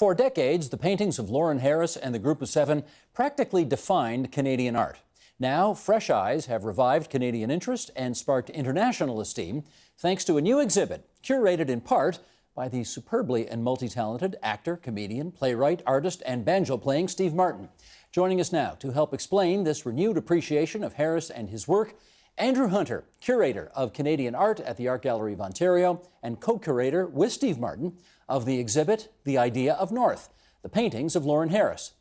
For decades, the paintings of Lawren Harris and the Group of Seven practically defined Canadian art. Now, fresh eyes have revived Canadian interest and sparked international esteem thanks to a new exhibit curated in part by the superbly and multi-talented actor, comedian, playwright, artist, and banjo-playing Steve Martin. Joining us now to help explain this renewed appreciation of Harris and his work, Andrew Hunter, curator of Canadian art at the Art Gallery of Ontario and co-curator with Steve Martin of the exhibit The Idea of North, the paintings of Lawren Harris.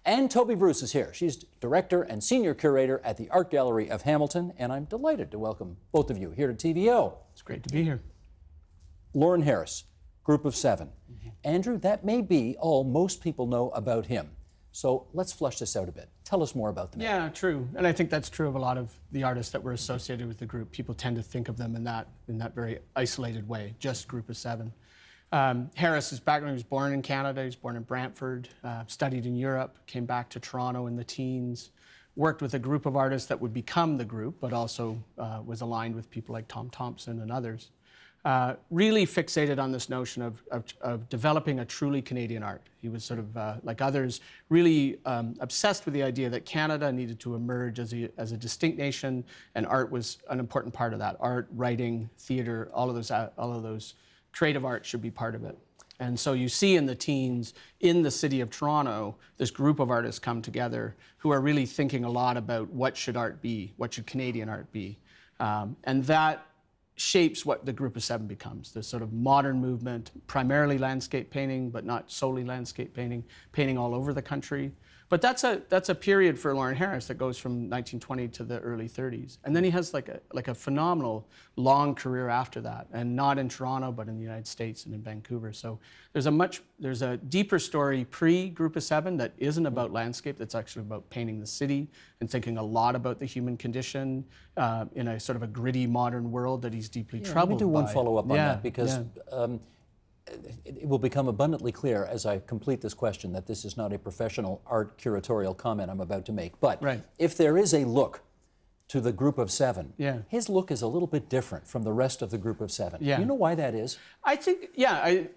And Toby Bruce is here. She's director and senior curator at the Art Gallery of Hamilton, and I'm delighted to welcome both of you here to TVO. It's great to be here. Lawren Harris, Group of Seven. Andrew, that may be all most people know about him. So let's flesh this out a bit. Tell us more about the man. Yeah, true. And I think that's true of a lot of the artists that were associated with the group. People tend to think of them in that very isolated way, just Group of Seven. Harris, his background, he was born in Canada. He was born in Brantford, studied in Europe, came back to Toronto in the teens, worked with a group of artists that would become the group, but also was aligned with people like Tom Thompson and others. Really fixated on this notion of developing a truly Canadian art. He was sort of, like others, really obsessed with the idea that Canada needed to emerge as a distinct nation, and art was an important part of that. Art, writing, theater, all of those creative art should be part of it. And so you see in the teens, in the city of Toronto, this group of artists come together who are really thinking a lot about what should art be, what should Canadian art be. And that shapes what the Group of Seven becomes, this sort of modern movement, primarily landscape painting, but not solely landscape painting, painting all over the country. But that's a period for Lawren Harris that goes from 1920 to the early 30s. And then he has like a phenomenal long career after that, and not in Toronto, but in the United States and in Vancouver. So there's a deeper story pre-Group of Seven that isn't about landscape, that's actually about painting the city and thinking a lot about the human condition in a sort of a gritty modern world that he's deeply troubled by. Let me do one follow-up on that, because it will become abundantly clear as I complete this question that this is not a professional art curatorial comment I'm about to make. But if there is a look to the Group of Seven, his look is a little bit different from the rest of the Group of Seven. Do you know why that is? I think,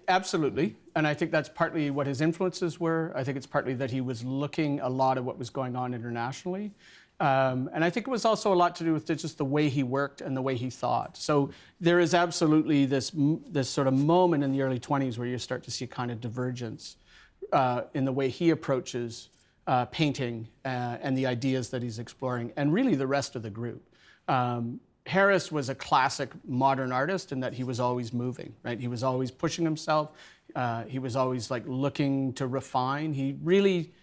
absolutely. And I think that's partly what his influences were. I think it's partly that he was looking a lot at what was going on internationally. And I think it was also a lot to do with just the way he worked and the way he thought. So there is absolutely this sort of moment in the early 20s where you start to see a kind of divergence in the way he approaches painting and the ideas that he's exploring, and really the rest of the group. Harris was a classic modern artist in that he was always moving, right? He was always pushing himself. He was always like looking to refine. He really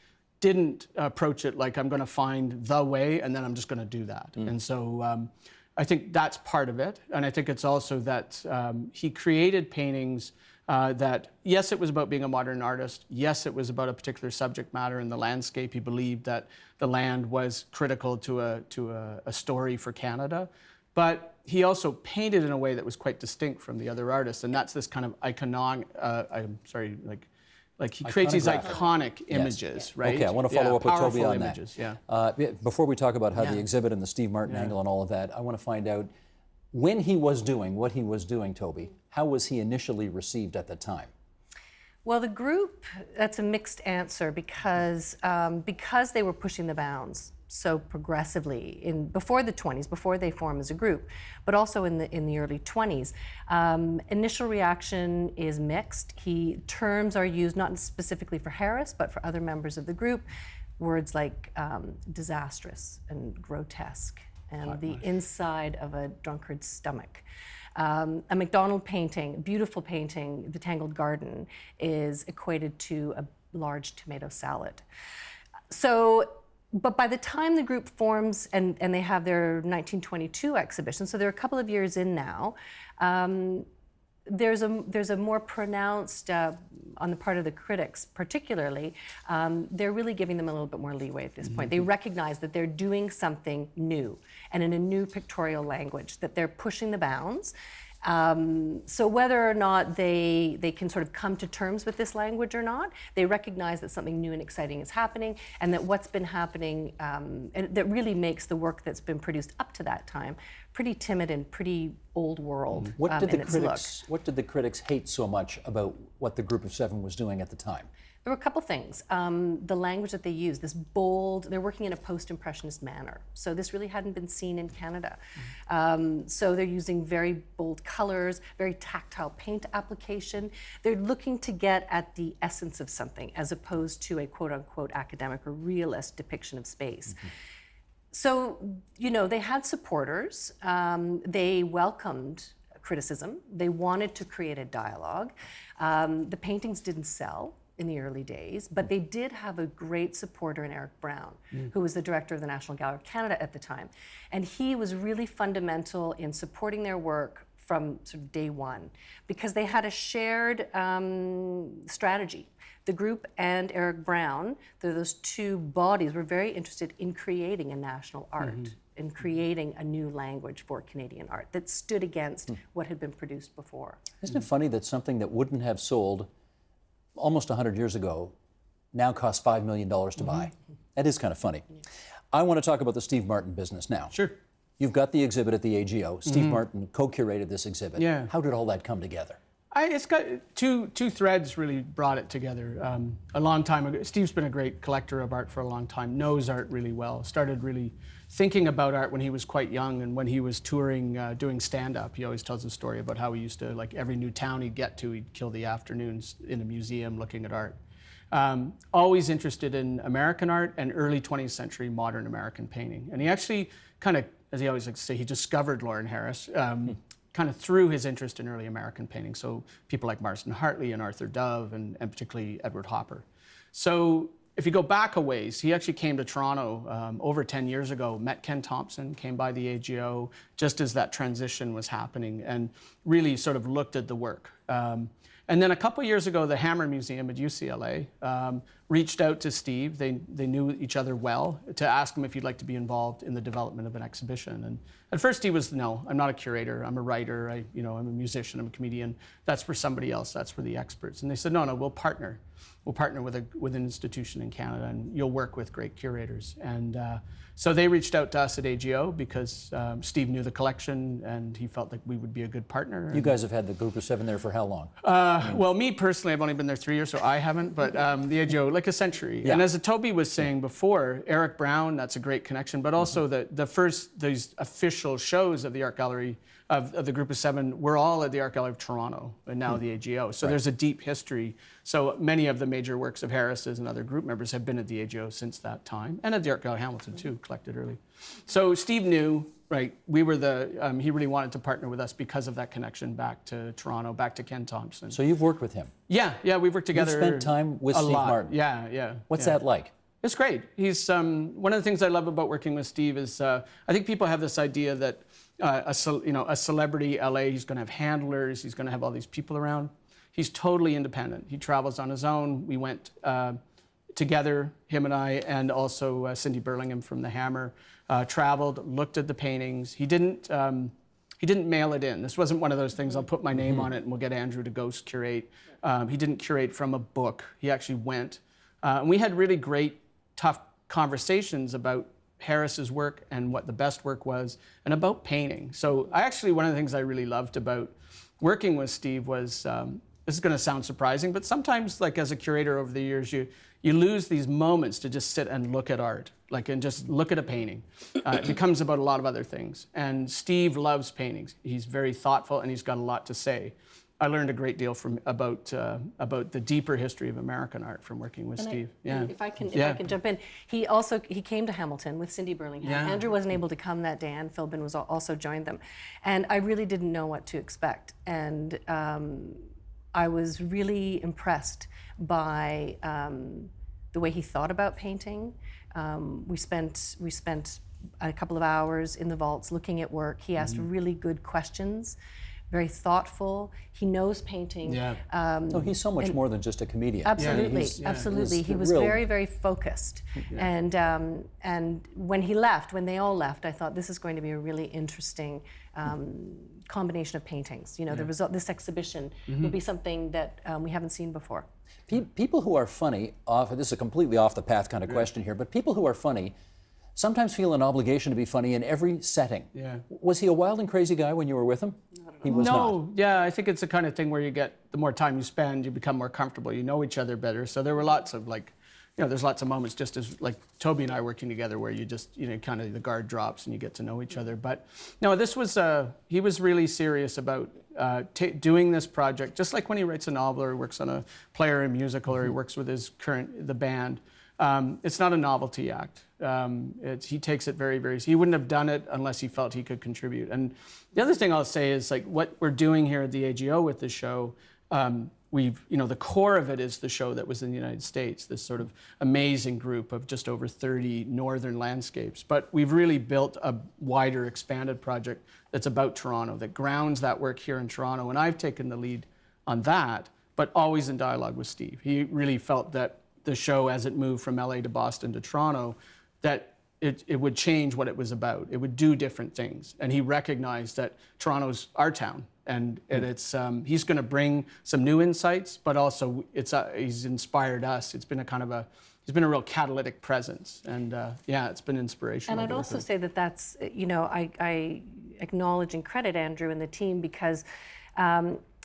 didn't approach it like I'm going to find the way and then I'm just going to do that. And so I think that's part of it. And I think it's also that he created paintings that, yes, it was about being a modern artist. Yes, it was about a particular subject matter in the landscape. He believed that the land was critical to a story for Canada. But he also painted in a way that was quite distinct from the other artists. And that's this kind of like he creates these iconic images, right? Okay, I want to follow up with Toby on images, that. Before we talk about how the exhibit and the Steve Martin angle and all of that, I want to find out when he was doing what he was doing, Toby, how was he initially received at the time? Well, the group, that's a mixed answer because they were pushing the bounds so progressively before the 20s, before they form as a group, but also in the early 20s. Initial reaction is mixed. Terms are used not specifically for Harris, but for other members of the group. Words like disastrous and grotesque and the inside of a drunkard's stomach. A McDonald painting, beautiful painting, The Tangled Garden, is equated to a large tomato salad. But by the time the group forms and they have their 1922 exhibition, so they're a couple of years in now, there's a more pronounced, on the part of the critics particularly, they're really giving them a little bit more leeway at this point. They recognize that they're doing something new and in a new pictorial language, that they're pushing the bounds. So whether or not they can sort of come to terms with this language or not, they recognize that something new and exciting is happening, and that what's been happening, and that really makes the work that's been produced up to that time pretty timid and pretty old world What did in the its look. What did the critics hate so much about what the Group of Seven was doing at the time? There were a couple things. The language that they use, this bold, they're working in a post-impressionist manner. So this really hadn't been seen in Canada. So they're using very bold colors, very tactile paint application. They're looking to get at the essence of something as opposed to a quote-unquote academic or realist depiction of space. So, you know, they had supporters. They welcomed criticism. They wanted to create a dialogue. The paintings didn't sell in the early days, but they did have a great supporter in Eric Brown, who was the director of the National Gallery of Canada at the time. And he was really fundamental in supporting their work from sort of day one, because they had a shared strategy. The group and Eric Brown, those two bodies, were very interested in creating a national art, in creating a new language for Canadian art that stood against what had been produced before. Isn't it funny that something that wouldn't have sold almost 100 years ago now costs $5 million to buy? That is kind of funny. I want to talk about the Steve Martin business now. Sure. You've got the exhibit at the AGO. Steve Martin co-curated this exhibit. Yeah. How did all that come together? It's got two threads really brought it together. A long time ago, Steve's been a great collector of art for a long time, knows art really well, started really thinking about art when he was quite young, and when he was touring, doing stand-up. He always tells a story about how he used to, like every new town he'd get to, he'd kill the afternoons in a museum looking at art. Always interested in American art and early 20th century modern American painting. And he actually kind of, as he always likes to say, he discovered Lawren Harris, kind of through his interest in early American painting. So people like Marston Hartley and Arthur Dove and particularly Edward Hopper. So if you go back a ways, he actually came to Toronto over 10 years ago, met Ken Thompson, came by the AGO just as that transition was happening, and really sort of looked at the work. And then a couple years ago, the Hammer Museum at UCLA reached out to Steve. They knew each other well, to ask him if he'd like to be involved in the development of an exhibition. And at first he was, no, I'm not a curator. I'm a writer. I'm a musician. I'm a comedian. That's for somebody else. That's for the experts. And they said, no, we'll partner. We'll partner with an institution in Canada, and you'll work with great curators. And so they reached out to us at AGO because Steve knew the collection, and he felt like we would be a good partner. You guys have had the Group of Seven there for how long? Well, me personally, I've only been there 3 years, so I haven't, but the AGO, like a century. Yeah. And as Toby was saying before, Eric Brown, that's a great connection, but also the first, these official shows of the Art Gallery, of the Group of Seven, were all at the Art Gallery of Toronto, and now the AGO. So there's a deep history. So many of the major works of Harris's and other group members have been at the AGO since that time, and at the Art Gallery of Hamilton too, collected early. So Steve knew, right, we were he really wanted to partner with us because of that connection back to Toronto, back to Ken Thompson. So you've worked with him? Yeah, we've worked together. You've spent time with Steve Martin? Yeah. What's that like? It's great. He's one of the things I love about working with Steve is I think people have this idea that a celebrity LA, he's going to have handlers, he's going to have all these people around. He's totally independent. He travels on his own. We went together, him and I, and also Cindy Burlingham from the Hammer, traveled, looked at the paintings. He didn't mail it in. This wasn't one of those things, I'll put my name on it and we'll get Andrew to ghost curate. He didn't curate from a book. He actually went. And we had really great, tough conversations about Harris's work and what the best work was, and about painting. So one of the things I really loved about working with Steve was, this is going to sound surprising, but sometimes, like as a curator over the years, you lose these moments to just sit and look at art, and just look at a painting. It becomes about a lot of other things. And Steve loves paintings. He's very thoughtful, and he's got a lot to say. I learned a great deal about the deeper history of American art from working with Steve. If I can jump in, he came to Hamilton with Cindy Burlingham. Yeah. Andrew wasn't able to come that day, and Philbin was also joined them, and I really didn't know what to expect. And I was really impressed by the way he thought about painting. We spent a couple of hours in the vaults looking at work. He asked really good questions. Very thoughtful. He knows painting. Yeah. He's so much more than just a comedian. Absolutely, absolutely. He was very, very focused. And when they all left, I thought this is going to be a really interesting combination of paintings. The result, this exhibition will be something that we haven't seen before. People who are funny, this is a completely off the path kind of question here, but people who are funny sometimes feel an obligation to be funny in every setting. Yeah. Was he a wild and crazy guy when you were with him? He was not. No, yeah, I think it's the kind of thing where you get, the more time you spend, you become more comfortable, you know each other better. So there were lots of there's lots of moments just as like Toby and I working together where you just, kind of the guard drops and you get to know each other. But no, this was, he was really serious about doing this project, just like when he writes a novel or he works on a play or a musical or he works with the band. It's not a novelty act. He takes it very, very, he wouldn't have done it unless he felt he could contribute. And the other thing I'll say is like what we're doing here at the AGO with this show, the core of it is the show that was in the United States, this sort of amazing group of just over 30 northern landscapes. But we've really built a wider, expanded project that's about Toronto, that grounds that work here in Toronto. And I've taken the lead on that, but always in dialogue with Steve. He really felt that the show, as it moved from LA to Boston to Toronto, that it would change what it was about. It would do different things. And he recognized that Toronto's our town. And it's he's going to bring some new insights, but also he's inspired us. It's been he's been a real catalytic presence, and it's been inspirational. And I'd also say that's I acknowledge and credit Andrew and the team because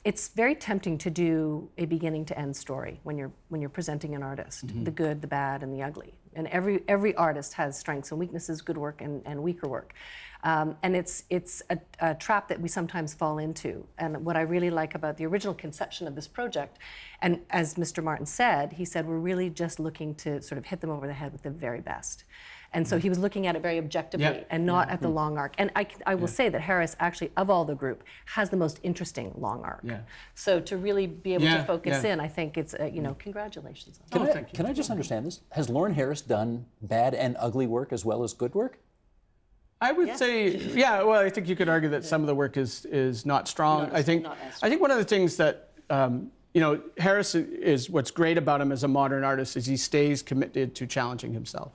it's very tempting to do a beginning to end story when you're presenting an artist, the good, the bad, and the ugly. And every artist has strengths and weaknesses, good work and weaker work. And it's a trap that we sometimes fall into. And what I really like about the original conception of this project, and as Mr. Martin said, he said, we're really just looking to sort of hit them over the head with the very best. And so he was looking at it very objectively and not at the long arc. And I will say that Harris actually, of all the group, has the most interesting long arc. Yeah. So to really be able to focus in, I think it's, congratulations. Can I just understand this? Has Lawren Harris done bad and ugly work as well as good work? I would say, well, I think you could argue that some of the work is not strong. I think one of the things that, Harris is, what's great about him as a modern artist is he stays committed to challenging himself.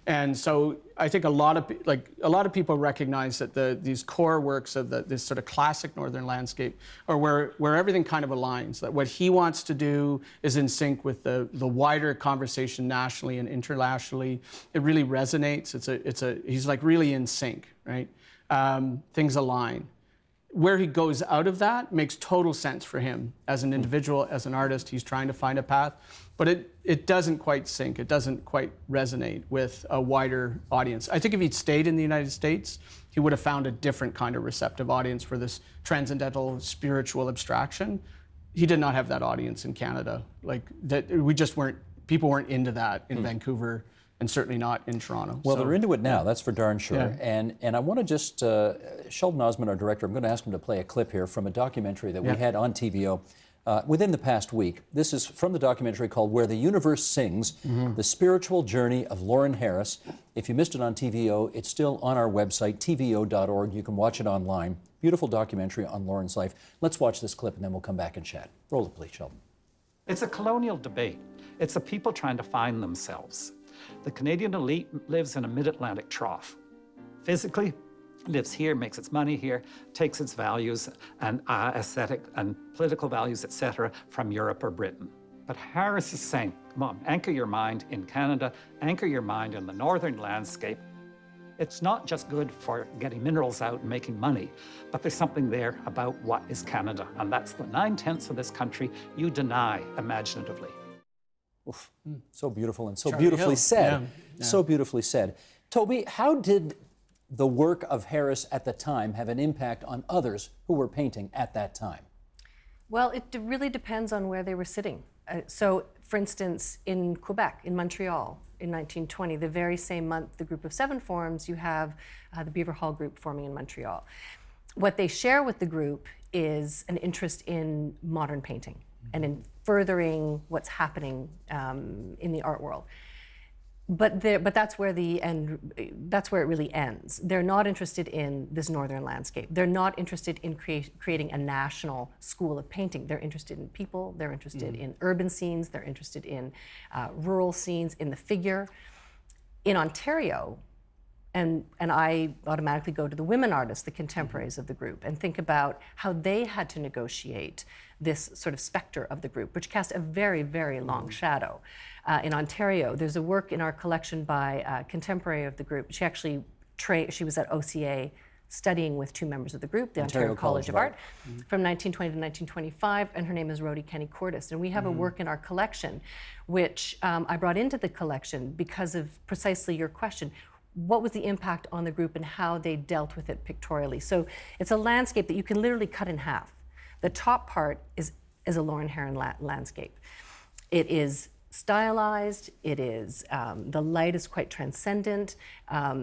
And so I think a lot of people recognize that these core works of this sort of classic northern landscape are where everything kind of aligns. That what he wants to do is in sync with the wider conversation nationally and internationally. It really resonates. He's like really in sync, right? Things align. Where he goes out of that makes total sense for him as an individual, as an artist. He's trying to find a path, but it doesn't quite sync. It doesn't quite resonate with a wider audience. I think if he'd stayed in the United States, he would have found a different kind of receptive audience for this transcendental spiritual abstraction. He did not have that audience in Canada. People weren't into that in Vancouver, and certainly not in Toronto. Well, they're into it now, that's for darn sure. Yeah. And I want to just, Sheldon Osmond, our director, I'm going to ask him to play a clip here from a documentary that we had on TVO within the past week. This is from the documentary called Where the Universe Sings, The Spiritual Journey of Lawren Harris. If you missed it on TVO, it's still on our website, tvo.org. You can watch it online. Beautiful documentary on Lawren's life. Let's watch this clip and then we'll come back and chat. Roll it, please, Sheldon. It's a colonial debate. It's the people trying to find themselves. The Canadian elite lives in a mid-Atlantic trough. Physically, lives here, makes its money here, takes its values and aesthetic and political values, etc., from Europe or Britain. But Harris is saying, come on, anchor your mind in Canada, anchor your mind in the northern landscape. It's not just good for getting minerals out and making money, but there's something there about what is Canada, and that's the 9/10 of this country you deny imaginatively. Oof. So beautiful and so beautifully said. Yeah. So beautifully said. Toby, how did the work of Harris at the time have an impact on others who were painting at that time? Well, it really depends on where they were sitting. So, for instance, in Quebec, in Montreal, in 1920, the very same month the Group of Seven forms, you have the Beaver Hall group forming in Montreal. What they share with the group is an interest in modern painting and in furthering what's happening in the art world. But that's where that's where it really ends. They're not interested in this northern landscape. They're not interested in creating a national school of painting. They're interested in people. They're interested in urban scenes. They're interested in rural scenes, in the figure. In Ontario, And I automatically go to the women artists, the contemporaries of the group, and think about how they had to negotiate this sort of specter of the group, which cast a very, very long shadow. In Ontario, there's a work in our collection by a contemporary of the group. She actually she was at OCA studying with two members of the group, the Ontario College of Art, from 1920 to 1925, and her name is Rhodey Kenny-Cortis. And we have a work in our collection, which I brought into the collection because of precisely your question. What was the impact on the group and how they dealt with it pictorially? So it's a landscape that you can literally cut in half. The top part is a Lawren Harris landscape. It is stylized, it is, the light is quite transcendent,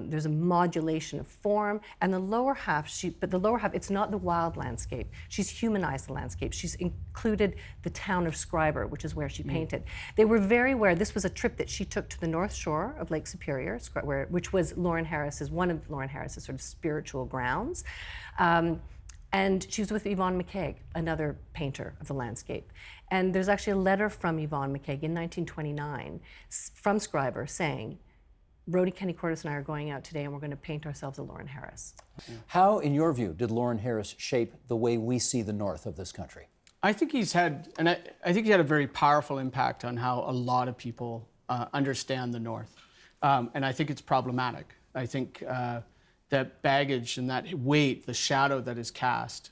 there's a modulation of form, and the lower half, it's not the wild landscape. She's humanized the landscape. She's included the town of Scriber, which is where she painted. They were very aware, this was a trip that she took to the North Shore of Lake Superior, which was one of Lawren Harris's sort of spiritual grounds. And she was with Yvonne McCaig, another painter of the landscape. And there's actually a letter from Yvonne McCaig in 1929 from Scriber saying, Rhodey Kenny-Cortis and I are going out today and we're going to paint ourselves a Lawren Harris. How, in your view, did Lawren Harris shape the way we see the north of this country? I think he's had, and I think he had a very powerful impact on how a lot of people understand the north. And I think it's problematic. I think that baggage and that weight, the shadow that is cast,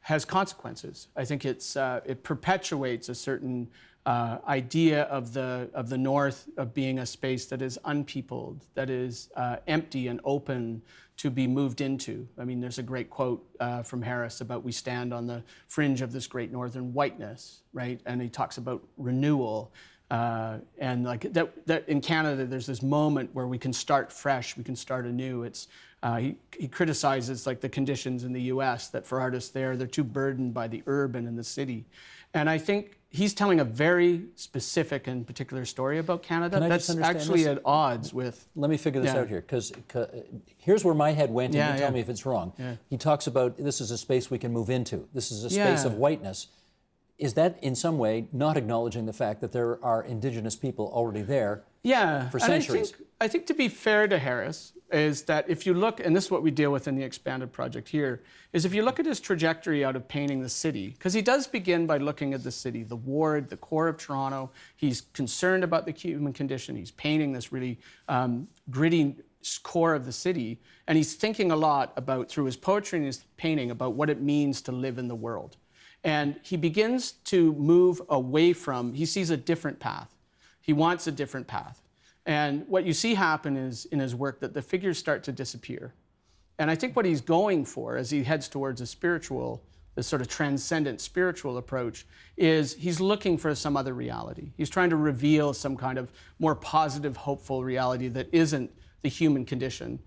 has consequences. I think it perpetuates a certain idea of the North of being a space that is unpeopled, that is empty and open to be moved into. I mean, there's a great quote from Harris about we stand on the fringe of this great northern whiteness, right? And he talks about renewal. And like that in Canada, there's this moment where we can start fresh, we can start anew. It's he criticizes like the conditions in the U.S. that for artists there, they're too burdened by the urban and the city. And I think he's telling a very specific and particular story about Canada that's actually at odds with. Let me figure this out here, because here's where my head went, and you tell me if it's wrong. He talks about this is a space we can move into. This is a space of whiteness. Is that in some way not acknowledging the fact that there are Indigenous people already there for centuries? I think to be fair to Harris is that if you look, and this is what we deal with in the expanded project here, is if you look at his trajectory out of painting the city, because he does begin by looking at the city, the ward, the core of Toronto. He's concerned about the human condition. He's painting this really gritty core of the city, and he's thinking a lot about, through his poetry and his painting, about what it means to live in the world. And he begins to move away from, he sees a different path. He wants a different path. And what you see happen is, in his work, that the figures start to disappear. And I think what he's going for as he heads towards a spiritual, this sort of transcendent spiritual approach, is he's looking for some other reality. He's trying to reveal some kind of more positive, hopeful reality that isn't the human condition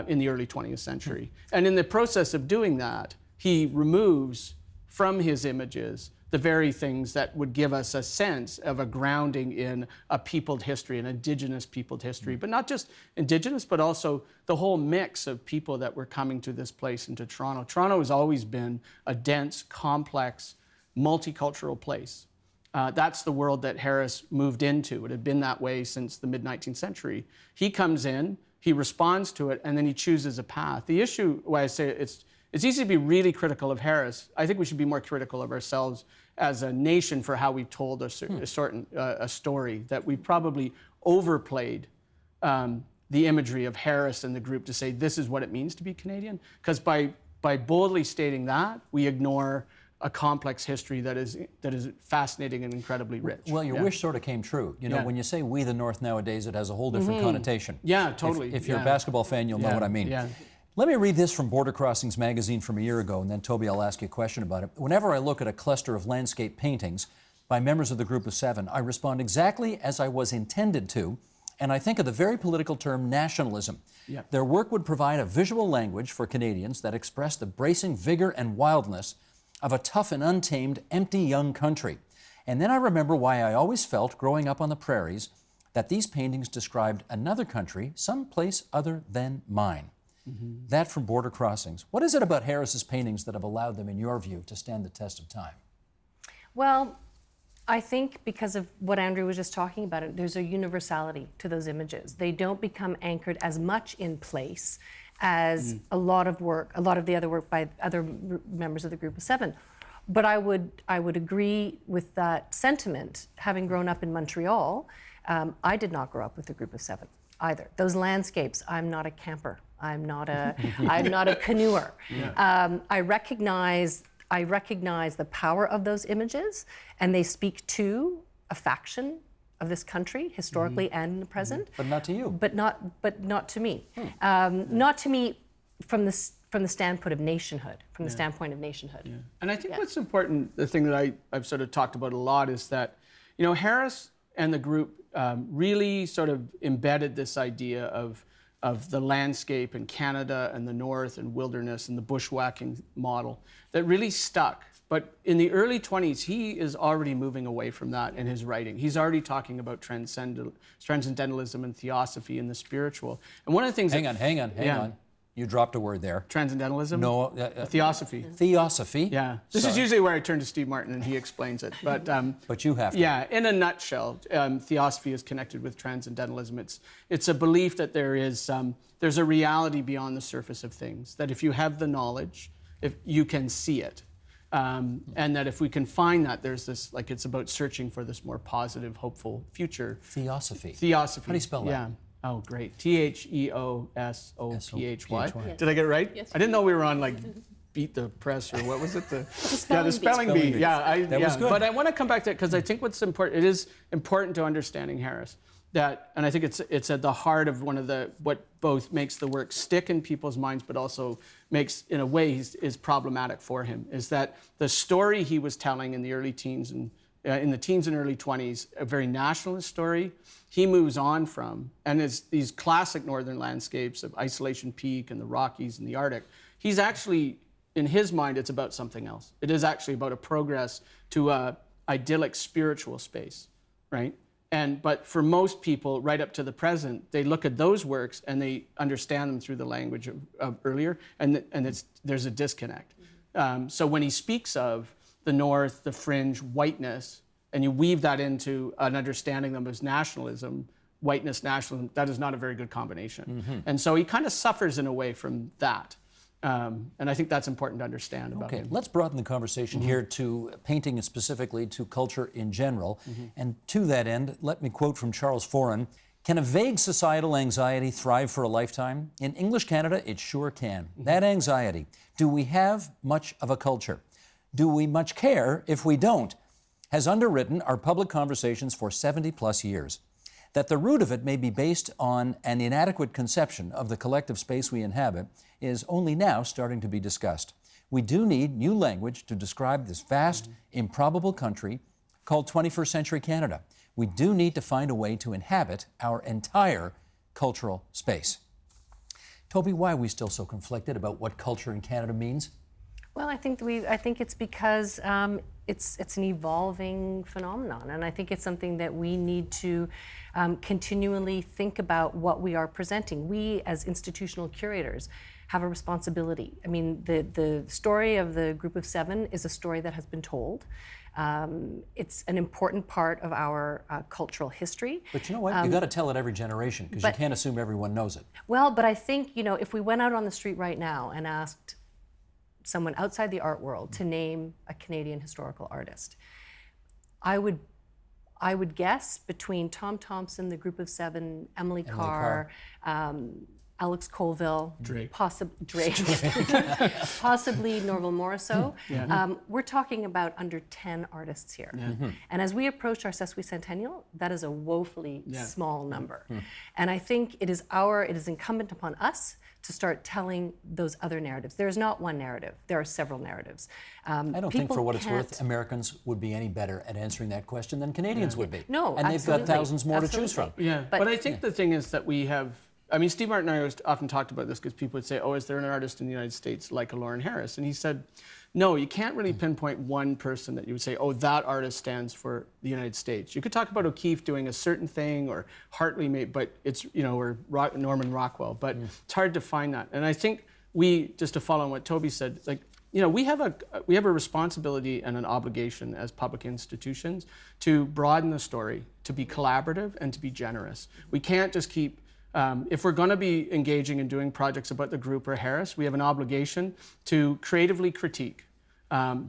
in the early 20th century. And in the process of doing that, he removes from his images the very things that would give us a sense of a grounding in a peopled history, an Indigenous peopled history, but not just Indigenous, but also the whole mix of people that were coming to this place, into Toronto. Toronto has always been a dense, complex, multicultural place. That's the world that Harris moved into. It had been that way since the mid-19th century. He comes in, he responds to it, and then he chooses a path. The issue, why I say it's easy to be really critical of Harris. I think we should be more critical of ourselves as a nation for how we've told a story, that we probably overplayed the imagery of Harris and the group to say this is what it means to be Canadian. Because by boldly stating that, we ignore a complex history that is fascinating and incredibly rich. Well, your wish sort of came true. You know, when you say we the North nowadays, it has a whole different connotation. Yeah, totally. If you're a basketball fan, you'll know what I mean. Let me read this from Border Crossings magazine from a year ago, and then Toby, I'll ask you a question about it. Whenever I look at a cluster of landscape paintings by members of the Group of Seven, I respond exactly as I was intended to, and I think of the very political term nationalism. Their work would provide a visual language for Canadians that expressed the bracing vigor and wildness of a tough and untamed, empty young country. And then I remember why I always felt, growing up on the prairies, that these paintings described another country, some place other than mine. That from Border Crossings. What is it about Harris's paintings that have allowed them, in your view, to stand the test of time? Well, I think because of what Andrew was just talking about, there's a universality to those images. They don't become anchored as much in place as a lot of the other work by other members of the Group of Seven. But I would agree with that sentiment. Having grown up in Montreal, I did not grow up with the Group of Seven either. Those landscapes, I'm not a camper. I'm not a canoeer. Yeah. I recognize the power of those images, and they speak to a faction of this country, historically and in the present. But not to you. But not to me. Not to me from the standpoint of nationhood. Yeah. And I think what's important, the thing that I've sort of talked about a lot, is that, Harris and the group really sort of embedded this idea of the landscape in Canada and the North and wilderness and the bushwhacking model that really stuck. But in the early 20s, he is already moving away from that in his writing. He's already talking about transcendentalism and theosophy and the spiritual. And one of the things... Hang on. You dropped a word there. Transcendentalism? No. Theosophy. Theosophy? Yeah. This is usually where I turn to Steve Martin and he explains it. But you have to. Yeah, in a nutshell, theosophy is connected with transcendentalism. It's a belief that there's a reality beyond the surface of things, that if you have the knowledge, if you can see it. And that if we can find that, there's this, it's about searching for this more positive, hopeful future. Theosophy. Theosophy. How do you spell that? Yeah. Oh, great. Theosophy. Yes. Did I get it right? Yes. I didn't know we were on Beat the Press, or what was it? The spelling bee. Bee. Yeah, that was good. But I want to come back to it because I think what's important, it is important to understanding Harris, and I think it's at the heart of what both makes the work stick in people's minds, but also makes, in a way, is problematic for him, is that the story he was telling in the early teens and in the teens and early 20s, a very nationalist story, he moves on from, and it's these classic northern landscapes of Isolation Peak and the Rockies and the Arctic. He's actually, in his mind, it's about something else. It is actually about a progress to a idyllic spiritual space, right? But for most people, right up to the present, they look at those works and they understand them through the language of earlier, and there's a disconnect. So when he speaks of the North, the fringe, whiteness, and you weave that into an understanding of them as nationalism, whiteness, nationalism, that is not a very good combination. Mm-hmm. And so he kind of suffers in a way from that. And I think that's important to understand about him. Let's broaden the conversation here to painting and specifically to culture in general. And to that end, let me quote from Charles Foran: "Can a vague societal anxiety thrive for a lifetime? In English Canada, it sure can. That anxiety, do we have much of a culture? Do we much care if we don't? Has underwritten our public conversations for 70 plus years. That the root of it may be based on an inadequate conception of the collective space we inhabit is only now starting to be discussed. We do need new language to describe this vast, improbable country called 21st century Canada. We do need to find a way to inhabit our entire cultural space." Toby, why are we still so conflicted about what culture in Canada means? Well, I think it's because it's an evolving phenomenon, and I think it's something that we need to continually think about what we are presenting. We, as institutional curators, have a responsibility. I mean, the story of the Group of Seven is a story that has been told. It's an important part of our cultural history. But you know what? You got to tell it every generation, because you can't assume everyone knows it. Well, but I think, if we went out on the street right now and asked someone outside the art world to name a Canadian historical artist, I would guess between Tom Thompson, the Group of Seven, Emily Carr, Alex Colville, Drake. Possibly Norval Morrisseau. We're talking about under 10 artists here. And as we approach our sesquicentennial, that is a woefully small number. And I think it is incumbent upon us to start telling those other narratives. There is not one narrative. There are several narratives. I don't think, for what it's worth, Americans would be any better at answering that question than Canadians would be. No, and they've got thousands more to choose from. Yeah, but I think the thing is that we have, Steve Martin and I often talked about this because people would say, is there an artist in the United States like a Lawren Harris? And he said, no, you can't really pinpoint one person that you would say, that artist stands for the United States. You could talk about O'Keeffe doing a certain thing, or Hartley, but it's, or Norman Rockwell, but it's hard to find that. And I think just to follow on what Toby said, we have a responsibility and an obligation as public institutions to broaden the story, to be collaborative, and to be generous. We can't just keep, if we're going to be engaging and doing projects about the group or Harris, we have an obligation to creatively critique.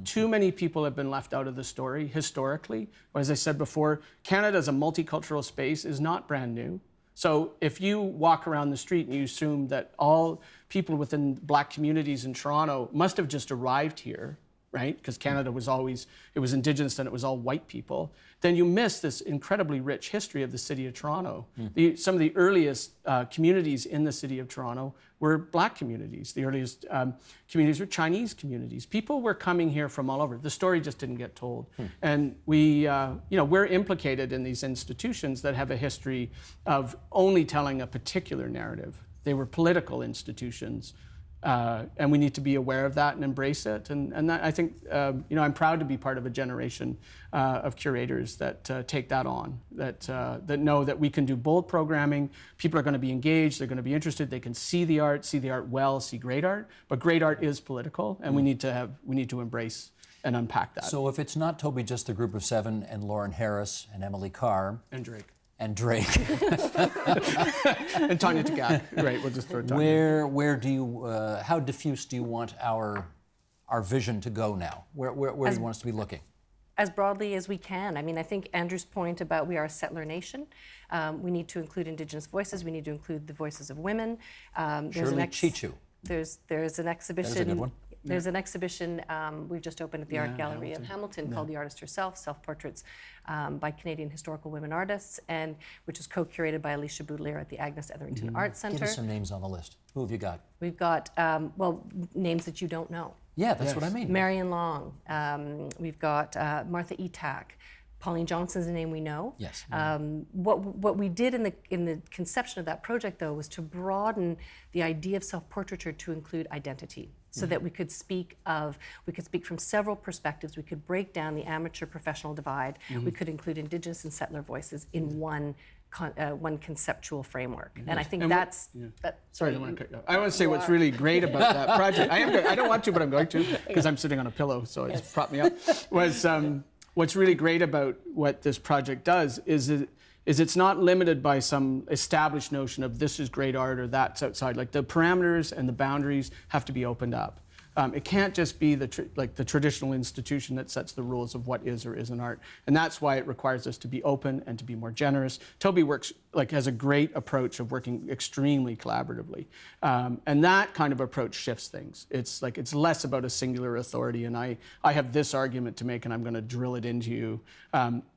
Too many people have been left out of the story historically. As I said before, Canada as a multicultural space is not brand new. So if you walk around the street and you assume that all people within Black communities in Toronto must have just arrived here, right? Because Canada was always, it was Indigenous and it was all white people, then you miss this incredibly rich history of the city of Toronto. Some of the earliest communities in the city of Toronto were Black communities. The earliest communities were Chinese communities. People were coming here from all over. The story just didn't get told. And we're implicated in these institutions that have a history of only telling a particular narrative. They were political institutions. And we need to be aware of that and embrace it. And that, I think, I'm proud to be part of a generation of curators that take that on, that know that we can do bold programming. People are going to be engaged, they're going to be interested, they can see the art well, see great art. But great art is political, and we need to embrace and unpack that. So if it's not Toby, just the group of 7 and Lawren Harris and Emily Carr. And Drake. And Drake. And Tanya Tagak. Right, we'll just throw Tanya. Where do you, how diffuse do you want our vision to go now? Where do you want us to be looking? As broadly as we can. I mean, I think Andrew's point about we are a settler nation. We need to include Indigenous voices. We need to include the voices of women. Shirley Chichu. There's an exhibition. That is a good one. There's an exhibition we've just opened at the Art Gallery of Hamilton called The Artist Herself, Self-Portraits by Canadian Historical Women Artists, and which is co-curated by Alicia Boudelier at the Agnes Etherington Art Centre. Give us some names on the list. Who have you got? We've got, names that you don't know. Yeah, that's what I mean. Marion Long. We've got Martha Etak. Pauline Johnson's a name we know. Yes. What we did in the conception of that project, though, was to broaden the idea of self-portraiture to include identity, so that we could speak from several perspectives. We could break down the amateur-professional divide. We could include Indigenous and settler voices in one conceptual framework. And I think that's... Sorry, I don't want to cut you off. I want to say what's really great about that project. I don't want to, but I'm going to, because I'm sitting on a pillow, so it's propped me up. What's really great about what this project does is it's not limited by some established notion of this is great art or that's outside. Like, the parameters and the boundaries have to be opened up. It can't just be the traditional institution that sets the rules of what is or isn't art. And that's why it requires us to be open and to be more generous. Toby has a great approach of working extremely collaboratively. And that kind of approach shifts things. It's less about a singular authority and I have this argument to make and I'm going to drill it into you.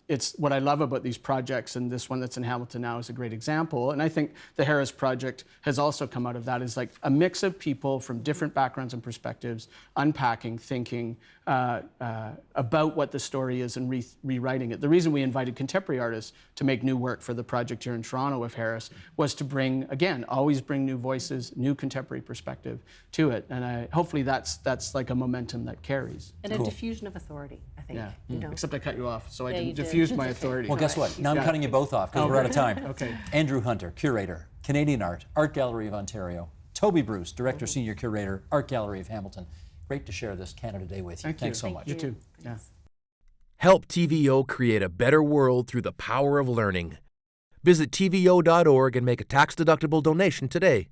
It's what I love about these projects, and this one that's in Hamilton now is a great example. And I think the Harris project has also come out of that, is like a mix of people from different backgrounds and perspectives, unpacking, thinking about what the story is and rewriting it. The reason we invited contemporary artists to make new work for the project here in Toronto with Harris was to bring, again, always bring new voices, new contemporary perspective to it. And hopefully that's like a momentum that carries. And a diffusion of authority, I think. Yeah. Except I cut you off, so I didn't diffuse my authority. Well, guess what? Now I'm cutting you both off because we're out of time. Okay. Andrew Hunter, curator, Canadian Art, Art Gallery of Ontario. Toby Bruce, director, senior curator, Art Gallery of Hamilton. Great to share this Canada Day with you. Thanks so much. You too. Yeah. Help TVO create a better world through the power of learning. Visit TVO.org and make a tax-deductible donation today.